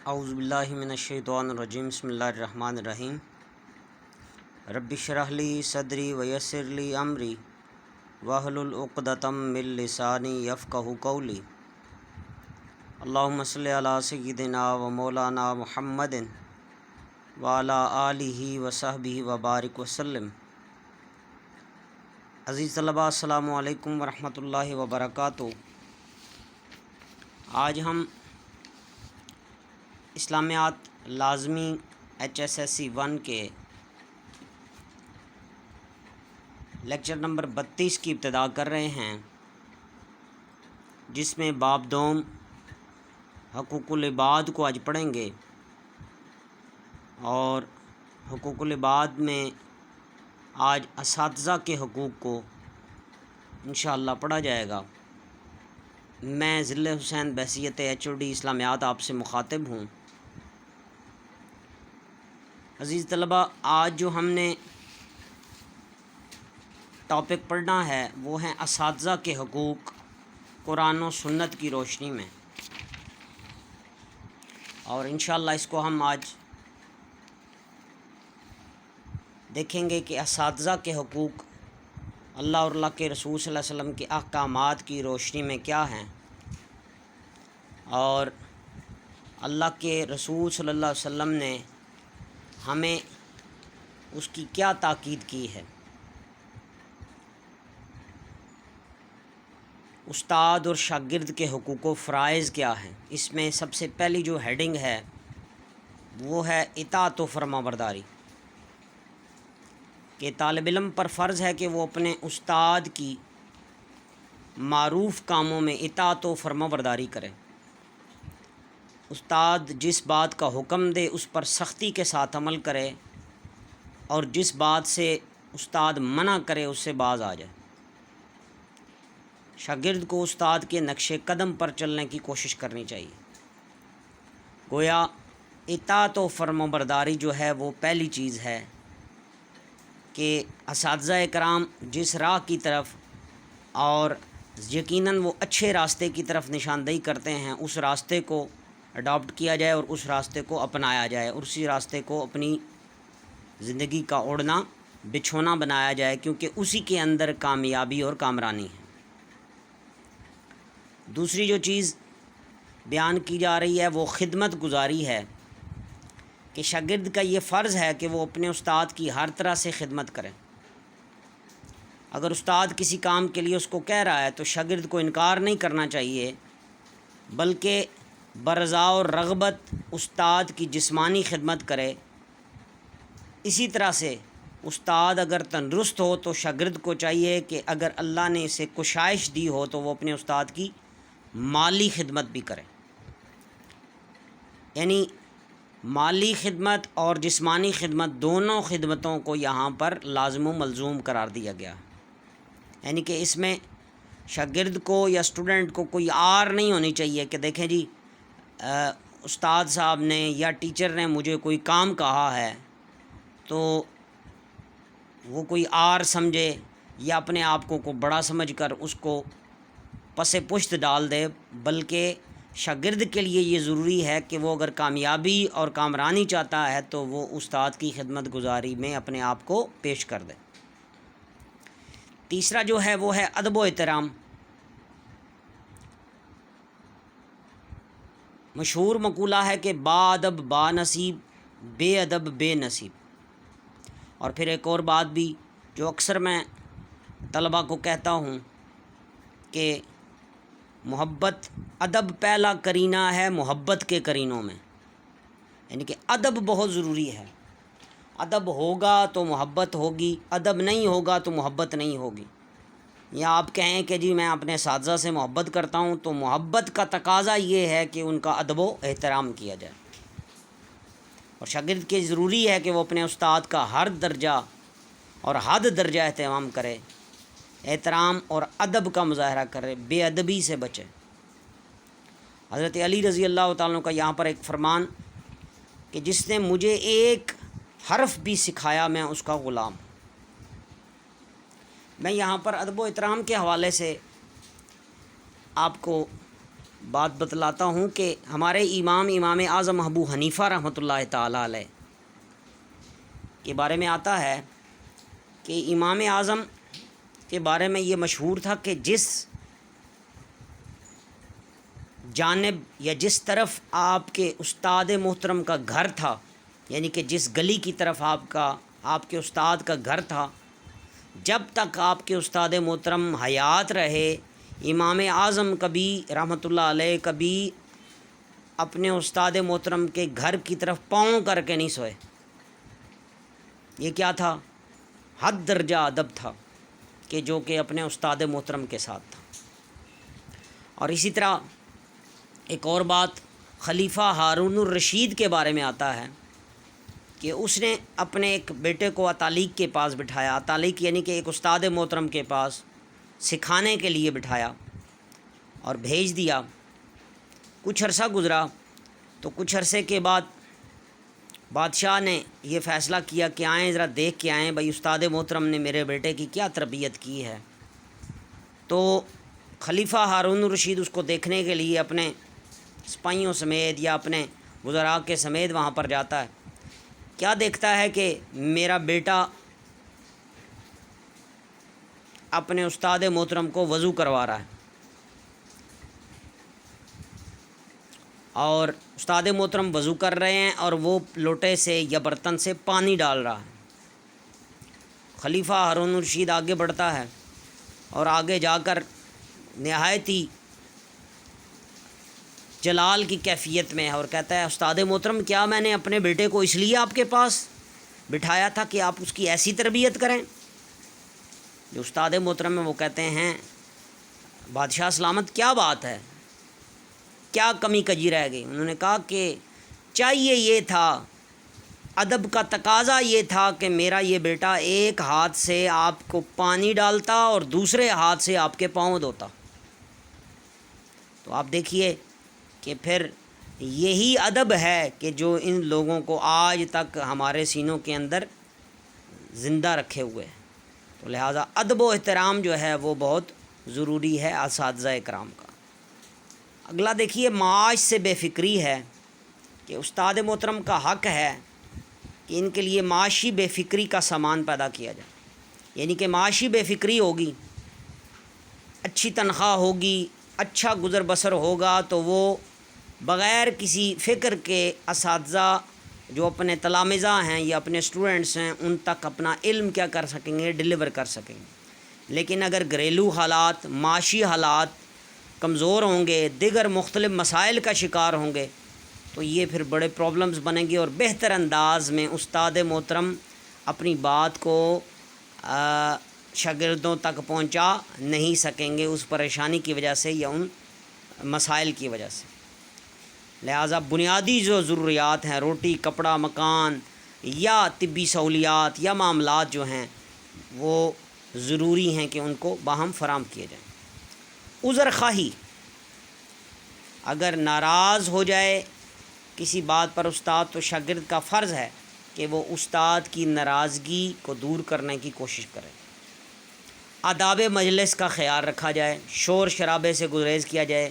اعوذ باللہ من الشیطان الرجیم بسم اللہ الرحمن الرحیم رب اشرح لی صدری ویسر لی امری واحلل عقدۃ من لسانی یفقہوا قولی اللہم صلی علی سیدنا و مولانا محمد وعلی آلہ وصحبہ وبارک وسلم۔ عزیز طلباء، السلام علیکم ورحمۃ اللہ وبرکاتہ۔ آج ہم اسلامیات لازمی HSSC 1 کے لیکچر نمبر 32 کی ابتدا کر رہے ہیں، جس میں باب دوم حقوق العباد کو آج پڑھیں گے، اور حقوق العباد میں آج اساتذہ کے حقوق کو انشاءاللہ پڑھا جائے گا۔ میں ذل حسین بحیثیت HOD اسلامیات آپ سے مخاطب ہوں۔ عزیز طلباء، آج جو ہم نے ٹاپک پڑھنا ہے وہ ہیں اساتذہ کے حقوق قرآن و سنت کی روشنی میں، اور انشاءاللہ اس کو ہم آج دیکھیں گے کہ اساتذہ کے حقوق اللہ اور اللہ کے رسول صلی اللہ علیہ وسلم کے احکامات کی روشنی میں کیا ہیں، اور اللہ کے رسول صلی اللہ علیہ وسلم نے ہمیں اس کی کیا تاکید کی ہے۔ استاد اور شاگرد کے حقوق و فرائض کیا ہیں۔ اس میں سب سے پہلی جو ہیڈنگ ہے وہ ہے اطاعت و فرما برداری، کہ طالب علم پر فرض ہے کہ وہ اپنے استاد کی معروف کاموں میں اطاعت و فرما برداری کرے۔ استاد جس بات کا حکم دے اس پر سختی کے ساتھ عمل کرے، اور جس بات سے استاد منع کرے اس سے باز آ جائے۔ شاگرد کو استاد کے نقش قدم پر چلنے کی کوشش کرنی چاہیے۔ گویا اطاعت و فرما برداری جو ہے وہ پہلی چیز ہے، کہ اساتذہ کرام جس راہ کی طرف، اور یقیناً وہ اچھے راستے کی طرف نشاندہی کرتے ہیں، اس راستے کو اڈاپٹ کیا جائے اور اس راستے کو اپنایا جائے، اور اسی راستے کو اپنی زندگی کا اوڑھنا بچھونا بنایا جائے، کیونکہ اسی کے اندر کامیابی اور کامرانی ہے۔ دوسری جو چیز بیان کی جا رہی ہے وہ خدمت گزاری ہے، کہ شاگرد کا یہ فرض ہے کہ وہ اپنے استاد کی ہر طرح سے خدمت کرے۔ اگر استاد کسی کام کے لیے اس کو کہہ رہا ہے تو شاگرد کو انکار نہیں کرنا چاہیے، بلکہ برضا اور رغبت استاد کی جسمانی خدمت کرے۔ اسی طرح سے استاد اگر تندرست ہو تو شاگرد کو چاہیے کہ اگر اللہ نے اسے کشائش دی ہو تو وہ اپنے استاد کی مالی خدمت بھی کرے۔ یعنی مالی خدمت اور جسمانی خدمت، دونوں خدمتوں کو یہاں پر لازم و ملزوم قرار دیا گیا، یعنی کہ اس میں شاگرد کو یا اسٹوڈنٹ کو کوئی آر نہیں ہونی چاہیے کہ دیکھیں جی استاد صاحب نے یا ٹیچر نے مجھے کوئی کام کہا ہے تو وہ کوئی آر سمجھے یا اپنے آپ کو بڑا سمجھ کر اس کو پس پشت ڈال دے، بلکہ شاگرد کے لیے یہ ضروری ہے کہ وہ اگر کامیابی اور کامرانی چاہتا ہے تو وہ استاد کی خدمت گزاری میں اپنے آپ کو پیش کر دے۔ تیسرا جو ہے وہ ہے ادب و احترام۔ مشہور مقولہ ہے کہ با ادب با نصیب، بے ادب بے نصیب۔ اور پھر ایک اور بات بھی جو اکثر میں طلباء کو کہتا ہوں کہ محبت ادب پہلا کرینہ ہے محبت کے کرینوں میں، یعنی کہ ادب بہت ضروری ہے۔ ادب ہوگا تو محبت ہوگی، ادب نہیں ہوگا تو محبت نہیں ہوگی۔ یا آپ کہیں کہ جی میں اپنے اساتذہ سے محبت کرتا ہوں، تو محبت کا تقاضا یہ ہے کہ ان کا ادب و احترام کیا جائے، اور شاگرد کے ضروری ہے کہ وہ اپنے استاد کا ہر درجہ اور حد درجہ اہتمام کرے، احترام اور ادب کا مظاہرہ کرے، بے ادبی سے بچے۔ حضرت علی رضی اللہ تعالیٰ عنہ کا یہاں پر ایک فرمان کہ جس نے مجھے ایک حرف بھی سکھایا میں اس کا غلام۔ میں یہاں پر ادب و احترام کے حوالے سے آپ کو بات بتلاتا ہوں کہ ہمارے امام اعظم ابو حنیفہ رحمۃ اللہ تعالیٰ علیہ کے بارے میں آتا ہے کہ امام اعظم کے بارے میں یہ مشہور تھا کہ جس جانب یا جس طرف آپ کے استاد محترم کا گھر تھا، یعنی کہ جس گلی کی طرف آپ کے استاد کا گھر تھا، جب تک آپ کے استاد محترم حیات رہے، امام اعظم کبھی رحمۃ اللہ علیہ کبھی اپنے استاد محترم کے گھر کی طرف پاؤں کر کے نہیں سوئے۔ یہ کیا تھا؟ حد درجہ ادب تھا کہ جو کہ اپنے استاد محترم کے ساتھ تھا۔ اور اسی طرح ایک اور بات خلیفہ ہارون الرشید کے بارے میں آتا ہے کہ اس نے اپنے ایک بیٹے کو اتالیق کے پاس بٹھایا، اتالیق یعنی کہ ایک استاد محترم کے پاس سکھانے کے لیے بٹھایا اور بھیج دیا۔ کچھ عرصہ گزرا تو کچھ عرصے کے بعد بادشاہ نے یہ فیصلہ کیا کہ آئیں ذرا دیکھ کے آئیں بھائی استاد محترم نے میرے بیٹے کی کیا تربیت کی ہے۔ تو خلیفہ ہارون الرشید اس کو دیکھنے کے لیے اپنے سپاہیوں سمیت یا اپنے وزراء کے سمیت وہاں پر جاتا ہے۔ کیا دیکھتا ہے کہ میرا بیٹا اپنے استاد محترم کو وضو کروا رہا ہے اور استاد محترم وضو کر رہے ہیں اور وہ لوٹے سے یا برتن سے پانی ڈال رہا ہے۔ خلیفہ ہارون الرشید آگے بڑھتا ہے اور آگے جا کر نہایت ہی جلال کی کیفیت میں اور کہتا ہے استاد محترم کیا میں نے اپنے بیٹے کو اس لیے آپ کے پاس بٹھایا تھا کہ آپ اس کی ایسی تربیت کریں؟ جو استاد محترم ہیں وہ کہتے ہیں بادشاہ سلامت کیا بات ہے، کیا کمی کجی رہ گئی؟ انہوں نے کہا کہ چاہیے یہ تھا، ادب کا تقاضا یہ تھا کہ میرا یہ بیٹا ایک ہاتھ سے آپ کو پانی ڈالتا اور دوسرے ہاتھ سے آپ کے پاؤں دھوتا۔ تو آپ دیکھیے کہ پھر یہی ادب ہے کہ جو ان لوگوں کو آج تک ہمارے سینوں کے اندر زندہ رکھے ہوئے ہیں۔ تو لہٰذا ادب و احترام جو ہے وہ بہت ضروری ہے اساتذہ کرام کا۔ اگلا دیکھیے معاش سے بے فکری ہے کہ استاد محترم کا حق ہے کہ ان کے لیے معاشی بے فکری کا سامان پیدا کیا جائے، یعنی کہ معاشی بے فکری ہوگی، اچھی تنخواہ ہوگی، اچھا گزر بسر ہوگا تو وہ بغیر کسی فکر کے اساتذہ جو اپنے تلامذہ ہیں یا اپنے اسٹوڈنٹس ہیں ان تک اپنا علم کیا کر سکیں گے، ڈیلیور کر سکیں گے۔ لیکن اگر گھریلو حالات، معاشی حالات کمزور ہوں گے، دیگر مختلف مسائل کا شکار ہوں گے تو یہ پھر بڑے پرابلمز بنیں گے اور بہتر انداز میں استاد محترم اپنی بات کو شاگردوں تک پہنچا نہیں سکیں گے اس پریشانی کی وجہ سے یا ان مسائل کی وجہ سے۔ لہٰذا بنیادی جو ضروریات ہیں، روٹی، کپڑا، مکان یا طبی سہولیات یا معاملات جو ہیں وہ ضروری ہیں کہ ان کو باہم فراہم کیے جائیں۔ عذر خواہی، اگر ناراض ہو جائے کسی بات پر استاد تو شاگرد کا فرض ہے کہ وہ استاد کی ناراضگی کو دور کرنے کی کوشش کرے۔ آداب مجلس کا خیال رکھا جائے، شور شرابے سے گریز کیا جائے۔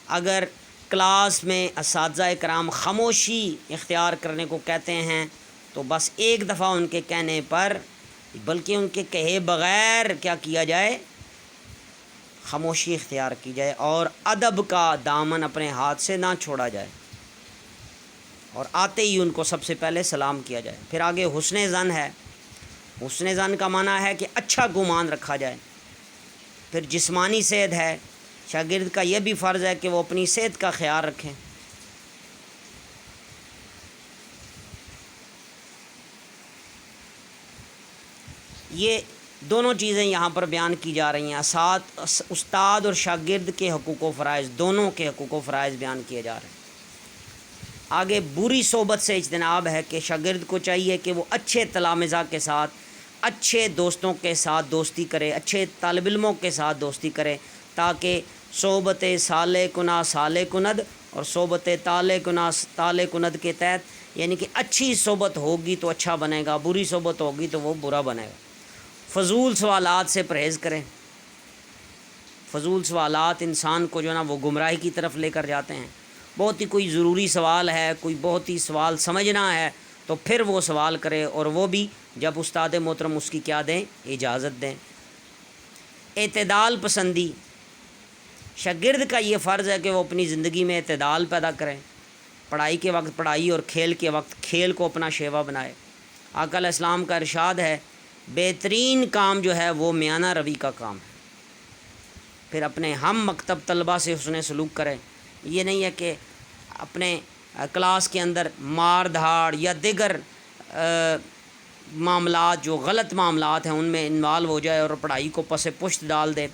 اگر کلاس میں اساتذہ کرام خاموشی اختیار کرنے کو کہتے ہیں تو بس ایک دفعہ ان کے کہنے پر بلکہ ان کے کہے بغیر کیا کیا جائے، خاموشی اختیار کی جائے اور ادب کا دامن اپنے ہاتھ سے نہ چھوڑا جائے اور آتے ہی ان کو سب سے پہلے سلام کیا جائے۔ پھر آگے حسن ظن ہے۔ حسن ظن کا معنی ہے کہ اچھا گمان رکھا جائے۔ پھر جسمانی صحت ہے، شاگرد کا یہ بھی فرض ہے کہ وہ اپنی صحت کا خیال رکھیں۔ یہ دونوں چیزیں یہاں پر بیان کی جا رہی ہیں، استاد اور شاگرد کے حقوق و فرائض، دونوں کے حقوق و فرائض بیان کیے جا رہے ہیں۔ آگے بری صحبت سے اجتناب ہے کہ شاگرد کو چاہیے کہ وہ اچھے تلامذہ کے ساتھ، اچھے دوستوں کے ساتھ دوستی کرے، اچھے طالب علموں کے ساتھ دوستی کرے تاکہ صحبت صالح کنا صالح کند اور صحبت طالع کنا طالع کند کے تحت، یعنی کہ اچھی صحبت ہوگی تو اچھا بنے گا، بری صحبت ہوگی تو وہ برا بنے گا۔ فضول سوالات سے پرہیز کریں، فضول سوالات انسان کو جو ہے نا وہ گمراہی کی طرف لے کر جاتے ہیں۔ بہت ہی کوئی ضروری سوال ہے، کوئی بہت ہی سوال سمجھنا ہے تو پھر وہ سوال کرے، اور وہ بھی جب استاد محترم اس کی کیا دیں، اجازت دیں۔ اعتدال پسندی، شاگرد کا یہ فرض ہے کہ وہ اپنی زندگی میں اعتدال پیدا کریں، پڑھائی کے وقت پڑھائی اور کھیل کے وقت کھیل کو اپنا شیوا بنائے۔ آقا علیہ السلام کا ارشاد ہے بہترین کام جو ہے وہ میانہ روی کا کام ہے۔ پھر اپنے ہم مکتب طلبہ سے حسن سلوک کریں، یہ نہیں ہے کہ اپنے کلاس کے اندر مار دھاڑ یا دیگر معاملات جو غلط معاملات ہیں ان میں انوالو ہو جائے اور پڑھائی کو پس پشت ڈال دے،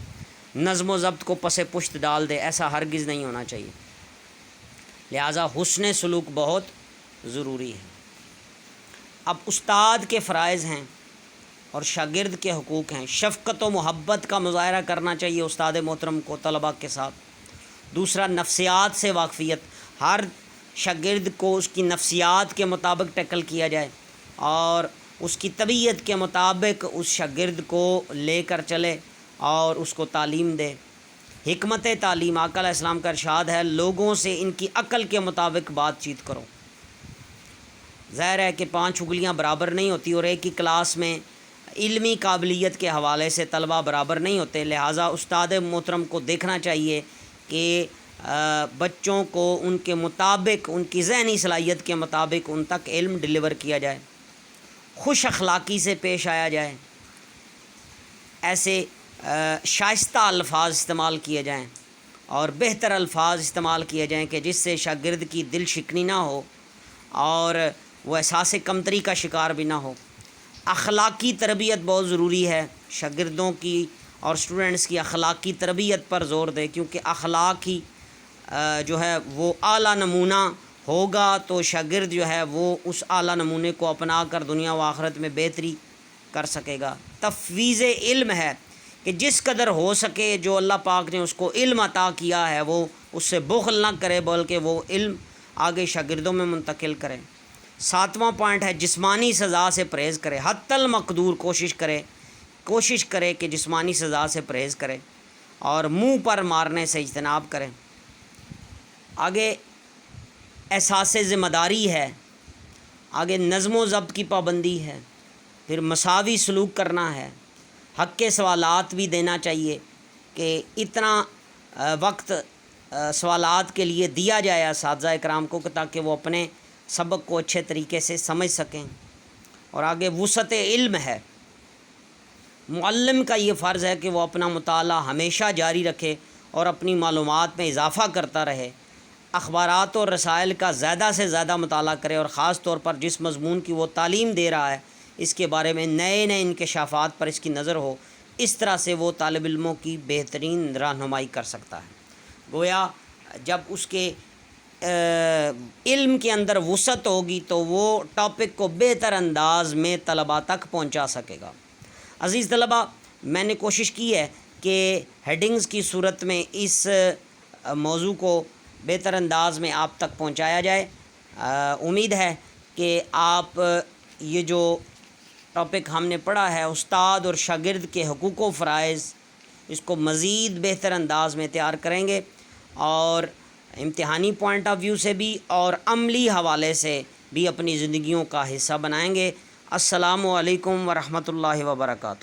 نظم و ضبط کو پس پشت ڈال دے، ایسا ہرگز نہیں ہونا چاہیے۔ لہٰذا حسن سلوک بہت ضروری ہے۔ اب استاد کے فرائض ہیں اور شاگرد کے حقوق ہیں۔ شفقت و محبت کا مظاہرہ کرنا چاہیے استاد محترم کو طلباء کے ساتھ۔ دوسرا، نفسیات سے واقفیت، ہر شاگرد کو اس کی نفسیات کے مطابق ٹیکل کیا جائے اور اس کی طبیعت کے مطابق اس شاگرد کو لے کر چلے اور اس کو تعلیم دے۔ حکمت تعلیم، آقا علیہ السلام کا ارشاد ہے لوگوں سے ان کی عقل کے مطابق بات چیت کرو۔ ظاہر ہے کہ 5 انگلیاں برابر نہیں ہوتی اور ایک ہی کلاس میں علمی قابلیت کے حوالے سے طلباء برابر نہیں ہوتے، لہٰذا استاد محترم کو دیکھنا چاہیے کہ بچوں کو ان کے مطابق، ان کی ذہنی صلاحیت کے مطابق ان تک علم ڈلیور کیا جائے، خوش اخلاقی سے پیش آیا جائے، ایسے شائستہ الفاظ استعمال کیے جائیں اور بہتر الفاظ استعمال کیے جائیں کہ جس سے شاگرد کی دل شکنی نہ ہو اور وہ احساس کمتری کا شکار بھی نہ ہو۔ اخلاقی تربیت بہت ضروری ہے، شاگردوں کی اور اسٹوڈنٹس کی اخلاقی تربیت پر زور دے، کیونکہ اخلاق ہی جو ہے وہ اعلیٰ نمونہ ہوگا تو شاگرد جو ہے وہ اس اعلیٰ نمونے کو اپنا کر دنیا و آخرت میں بہتری کر سکے گا۔ تفویض علم ہے کہ جس قدر ہو سکے جو اللہ پاک نے اس کو علم عطا کیا ہے وہ اس سے بخل نہ کرے بلکہ وہ علم آگے شاگردوں میں منتقل کرے۔ 7واں پوائنٹ ہے جسمانی سزا سے پرہیز کرے، حتی المقدور کوشش کرے کہ جسمانی سزا سے پرہیز کرے اور منہ پر مارنے سے اجتناب کرے۔ آگے احساس ذمہ داری ہے، آگے نظم و ضبط کی پابندی ہے، پھر مساوی سلوک کرنا ہے، حق کے سوالات بھی دینا چاہیے کہ اتنا وقت سوالات کے لیے دیا جائے اساتذہ اکرام کو تاکہ وہ اپنے سبق کو اچھے طریقے سے سمجھ سکیں۔ اور آگے وسعت علم ہے، معلم کا یہ فرض ہے کہ وہ اپنا مطالعہ ہمیشہ جاری رکھے اور اپنی معلومات میں اضافہ کرتا رہے، اخبارات اور رسائل کا زیادہ سے زیادہ مطالعہ کرے اور خاص طور پر جس مضمون کی وہ تعلیم دے رہا ہے اس کے بارے میں نئے انکشافات پر اس کی نظر ہو، اس طرح سے وہ طالب علموں کی بہترین رہنمائی کر سکتا ہے۔ گویا جب اس کے علم کے اندر وسعت ہوگی تو وہ ٹاپک کو بہتر انداز میں طلباء تک پہنچا سکے گا۔ عزیز طلباء، میں نے کوشش کی ہے کہ ہیڈنگز کی صورت میں اس موضوع کو بہتر انداز میں آپ تک پہنچایا جائے۔ امید ہے کہ آپ یہ جو ٹاپک ہم نے پڑھا ہے استاد اور شاگرد کے حقوق و فرائض، اس کو مزید بہتر انداز میں تیار کریں گے اور امتحانی پوائنٹ آف ویو سے بھی اور عملی حوالے سے بھی اپنی زندگیوں کا حصہ بنائیں گے۔ السلام علیکم ورحمۃ اللہ وبرکاتہ۔